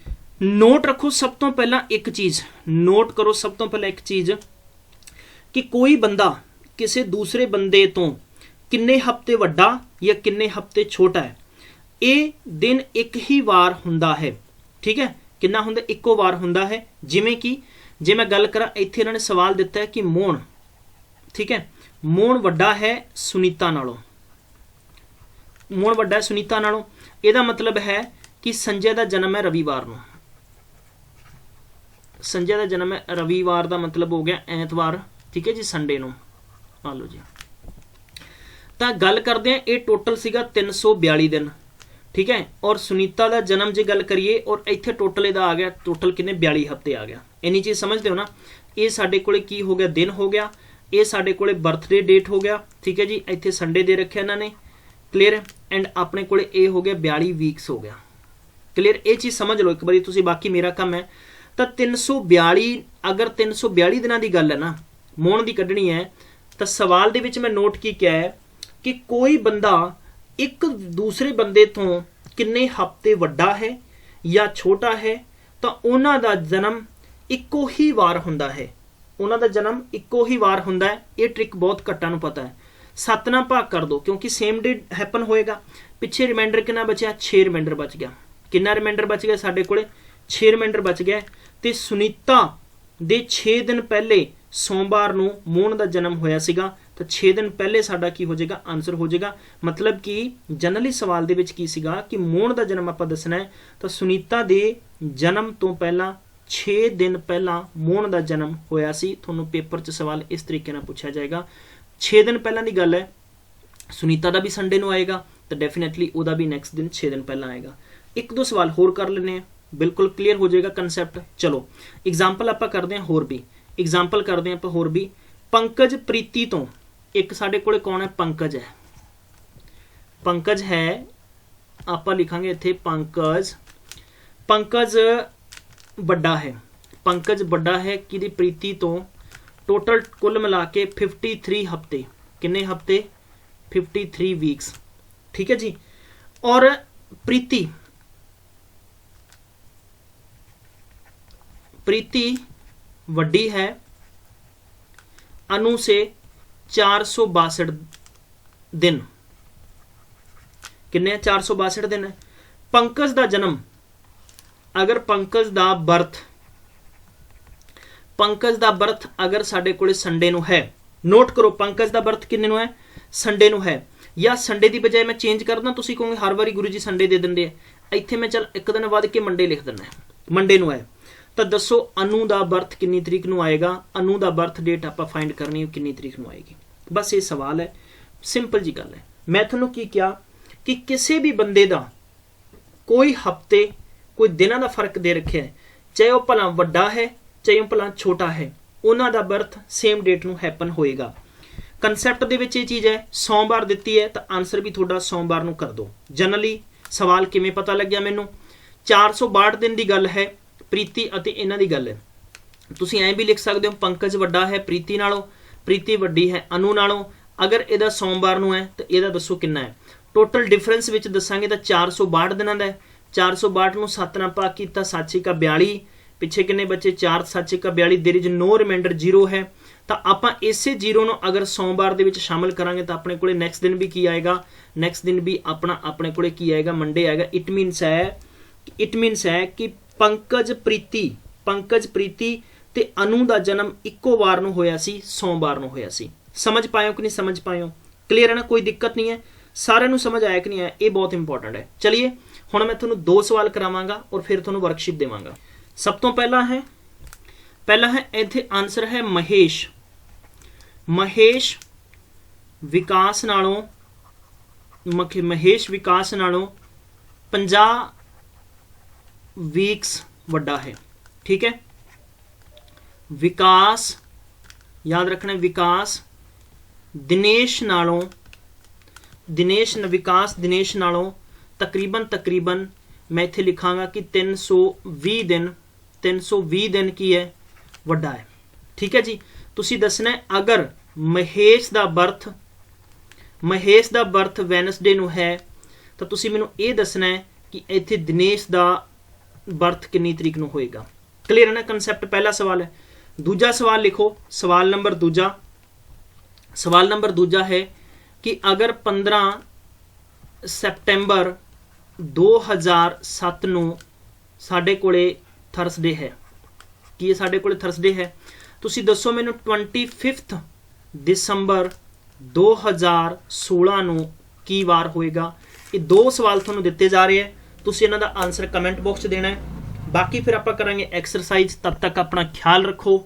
नोट रखो सब तो पहला एक चीज़, नोट करो सब तो पहला एक चीज़ कि कोई बंदा किसी दूसरे बंदे तो किन्ने हफ्ते वड्डा या किन्ने हफ्ते छोटा है, ये दिन एक ही वार हुंदा है, ठीक है, किन्ना हुंदा, इक्को वार हुंदा है। जिवें कि जे मैं गल करा, इत्थे इन्होंने सवाल दिता है कि मोहन, ठीक है, मोहन वड्डा है सुनीता नालों, मोहन वड्डा है सुनीता नालों, इहदा मतलब है कि संजय का जन्म है रविवार नूं, संजय का जन्म है रविवार का मतलब हो गया ऐतवार, ठीक है जी, संडे नूं, आ लो जी। तो गल करते हैं, ये टोटल सीगा 342 दिन, ठीक है, और सुनीता का जन्म जे गल करिए और इत्थे टोटल इहदा आ गया, टोटल किन्ने 42 हफ्ते आ गया, इन्नी चीज़ समझते हो ना। ये साडे कोले की हो गया, दिन हो गया, ये साडे कोले बर्थडे डेट हो गया, ठीक है जी, इत्थे संडे दे रखे इन्होंने, क्लीयर, एंड अपने कोले ये हो गया 42 वीक्स हो गया, क्लीयर, ये चीज़ समझ लो एक बारी तुसीं, बाकी मेरा काम है। तो 342, अगर 342 दिनों की गल है ना, मोहन की कढ़नी है, तो सवाल दे विच मैं नोट की क्या है कि कोई बंदा एक दूसरे बंदे तो किन्ने हफ्ते वड्डा है या छोटा है, ਤਾਂ ਉਹਨਾਂ ਦਾ ਜਨਮ ਇੱਕੋ ਹੀ ਵਾਰ ਹੁੰਦਾ ਹੈ। ਉਹਨਾਂ ਦਾ ਜਨਮ ਇੱਕੋ ਹੀ ਵਾਰ ਹੁੰਦਾ ਹੈ। ਇਹ ਟ੍ਰਿਕ ਬਹੁਤ ਘੱਟਾਂ ਨੂੰ ਪਤਾ ਹੈ। 7 ਨਾਲ ਭਾਗ ਕਰ ਦੋ ਕਿਉਂਕਿ ਸੇਮ ਡੇ ਹੈਪਨ ਹੋਏਗਾ। ਪਿੱਛੇ ਰਿਮਾਈਂਡਰ ਕਿੰਨਾ ਬਚਿਆ? 6 ਰਿਮਾਈਂਡਰ ਬਚ ਗਿਆ। ਕਿੰਨਾ ਰਿਮਾਈਂਡਰ ਬਚ ਗਿਆ ਸਾਡੇ ਕੋਲੇ? 6 ਰਿਮਾਈਂਡਰ ਬਚ ਗਿਆ। ਤੇ ਸੁਨੀਤਾ ਦੇ 6 ਦਿਨ ਪਹਿਲੇ ਸੋਮਵਾਰ ਨੂੰ ਮੋਹਨ ਦਾ ਜਨਮ ਹੋਇਆ ਸੀਗਾ, ਤਾਂ 6 ਦਿਨ ਪਹਿਲੇ ਸਾਡਾ ਕੀ ਹੋ ਜਾਏਗਾ? ਆਨਸਰ ਹੋ ਜਾਏਗਾ। ਮਤਲਬ ਕਿ ਜਨਰਲੀ ਸਵਾਲ ਦੇ ਵਿੱਚ ਕੀ ਸੀਗਾ ਕਿ ਮੋਹਨ ਦਾ ਜਨਮ ਆਪਾਂ ਦੱਸਣਾ ਹੈ, ਤਾਂ ਸੁਨੀਤਾ ਦੇ ਜਨਮ ਤੋਂ ਪਹਿਲਾਂ 6 ਦਿਨ ਪਹਿਲਾਂ ਮੋਹਨ ਦਾ ਜਨਮ ਹੋਇਆ ਸੀ। ਤੁਹਾਨੂੰ ਪੇਪਰ 'ਚ ਸਵਾਲ ਇਸ ਤਰੀਕੇ ਨਾਲ ਪੁੱਛਿਆ ਜਾਏਗਾ। 6 ਦਿਨ ਪਹਿਲਾਂ ਦੀ ਗੱਲ ਹੈ। ਸੁਨੀਤਾ ਦਾ ਵੀ ਸੰਡੇ ਨੂੰ ਆਏਗਾ, ਤਾਂ ਡੈਫੀਨੇਟਲੀ ਉਹਦਾ ਵੀ ਨੈਕਸਟ ਦਿਨ 6 ਦਿਨ ਪਹਿਲਾਂ ਆਏਗਾ। ਇੱਕ ਦੋ ਸਵਾਲ ਹੋਰ ਕਰ ਲੈਂਦੇ ਆ, ਬਿਲਕੁਲ ਕਲੀਅਰ ਹੋ ਜਾਏਗਾ ਕਨਸੈਪਟ। ਚਲੋ ਐਗਜ਼ਾਮਪਲ ਆਪਾਂ ਕਰਦੇ ਹਾਂ ਹੋਰ ਵੀ। ਐਗਜ਼ਾਮਪਲ ਕਰਦੇ ਹਾਂ ਆਪਾਂ ਹੋਰ ਵੀ। ਪੰਕਜ ਪ੍ਰੀਤੀ ਤੋਂ, ਇੱਕ ਸਾਡੇ ਕੋਲੇ ਕੌਣ ਹੈ? ਪੰਕਜ ਹੈ। ਪੰਕਜ ਹੈ, ਆਪਾਂ ਲਿਖਾਂਗੇ ਇੱਥੇ ਪੰਕਜ। ਪੰਕਜ ਵੱਡਾ ਹੈ। ਪੰਕਜ ਵੱਡਾ ਹੈ ਕਿਹਦੀ? ਪ੍ਰੀਤੀ ਤੋਂ। ਟੋਟਲ ਕੁੱਲ ਮਿਲਾ ਕੇ 53 ਹਫ਼ਤੇ। ਕਿੰਨੇ ਹਫ਼ਤੇ? 53 ਵੀਕਸ। ਠੀਕ ਹੈ ਜੀ। ਔਰ ਪ੍ਰੀਤੀ ਵੱਡੀ है अनु से 462 दिन। किन्ने? 462 दिन है। पंकज दा जन्म, अगर पंकज दा बर्थ अगर साडे कोले संडे नु है, नोट करो पंकज दा बर्थ किन्ने नु है? संडे नु है। या संडे की बजाय मैं चेंज कर दा, तुसीं कहोगे हर वारी गुरु जी संडे दे दिंदे आ। इत्थे मैं चल एक दिन वध के मंडे लिख दिंदा, मंडे नु है। तो दसो अनु का बर्थ कितनी तरीक को आएगा? अनु का बर्थ डेट आप फाइंड करनी कितनी तरीक को आएगी? बस ये सवाल है, सिंपल जी गल है। मैं थोनों की क्या कि किसी भी बंदे का कोई हफ्ते कोई दिनों का फर्क दे रखे है, चाहे वह भला वड्डा है चाहे वह भला छोटा है, उन्हों का बर्थ सेम डेट को हैपन होएगा। कंसैप्ट दे विच ये चीज़ है। सोमवार दिती है तो आंसर भी थोड़ा सोमवार को कर दो। जनरली सवाल किवें पता लग्या मैनू? 462 दिन की गल है। प्रीति अते इन्हां दी गल है। तुसीं ऐ भी लिख सकते हो पंकज वड्डा है प्रीति नालों, प्रीति वड्डी है अनु नालों। अगर इहदा सोमवार नूं है तो इहदा दसो किन्ना है? टोटल डिफरेंस विच दसांगे तो 462 दिनां दा है। 462 नूं 7 नाल भाग कीता 7 छेका 42, पिछे किन्ने बचे? 4 7 छेका 42। देयर इज नो रिमाइंडर, 0 है। तो आपां इसे 0 नूं अगर सोमवार दे विच शामिल करांगे तो अपने कोले नैक्सट दिन भी की आएगा? नैक्सट दिन भी अपने कोले की आएगा? मंडे आएगा। इट मीनस है कि पंकज प्रीति ते अनु दा जन्म इक्को वार नूं होया सी, सोमवार नूं होया सी। समझ पाए कि नहीं समझ पाए? क्लीयर है ना? कोई दिक्कत नहीं है? सारे नूं समझ आया कि नहीं आया? ये बहुत इंपॉर्टेंट है। चलिए हुण मैं तुहानूं 2 सवाल करावांगा और फिर तुहानूं वर्कशीट देवांगा। सब तो पहला है इत्थे आंसर है महेश विकास नालों 50 वीक्स वड्डा है। ठीक है। विकास याद रखना, विकास दिनेश नालों तकरीबन मैं इत्थे लिखांगा कि 320 दिन की है वड्डा है। ठीक है जी। तुसी दसना है अगर महेश दा बर्थ वैनसडे नूं है तो तुसी मैनूं ये दसना है कि इत्थे दिनेश दा बर्थ कितनी तरीक नूं होएगा। क्लीयर है ना? कंसैप्ट पहला सवाल है। दूजा सवाल लिखो, सवाल नंबर दूजा है कि अगर 15 सितंबर 2007 नूं साडे कोले थर्सडे है, कि साडे कोले थर्सडे है, तुसी दसो मैनूं 25 दिसंबर 2016 नूं की वार होएगा। ये 2 सवाल तुहानूं दिते जा रहे हैं, तुसी इन्हां दा आंसर कमेंट बॉक्स देना है। बाकी फिर आपां करांगे एक्सरसाइज। तब तक अपना ख्याल रखो।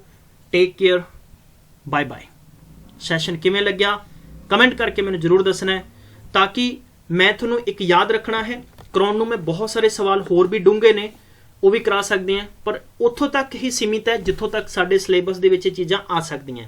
Take care, bye bye. Session किवें लग्या कमेंट करके मैनूं जरूर दसना है, ताकि मैं तुहानूं एक याद रखना है। कराउण नूं मैं बहुत सारे सवाल होर भी डूंघे ने वो भी करा सकते हैं, पर उत्थों तक ही सीमित है जिथों तक साडे सिलेबस दे विच चीज़ां आ सकदियां।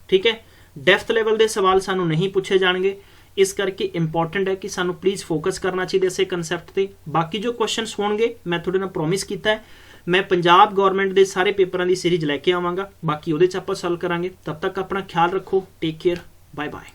ठीक है। डेप्थ लैवल के सवाल सानूं नहीं पूछे जाएंगे, इस करके इंपॉर्टेंट है कि सानू प्लीज़ फोकस करना चाहिए इस कंसैप्ट पे। बाकी जो क्वेश्चन होंगे मैं थोड़े नाल प्रोमिस किया है, मैं पंजाब गौरमेंट के सारे पेपरों की सीरीज लैके आवांगा, बाकी वो आपां सॉल्व करांगे। तब तक अपना ख्याल रखो। Take care, bye bye.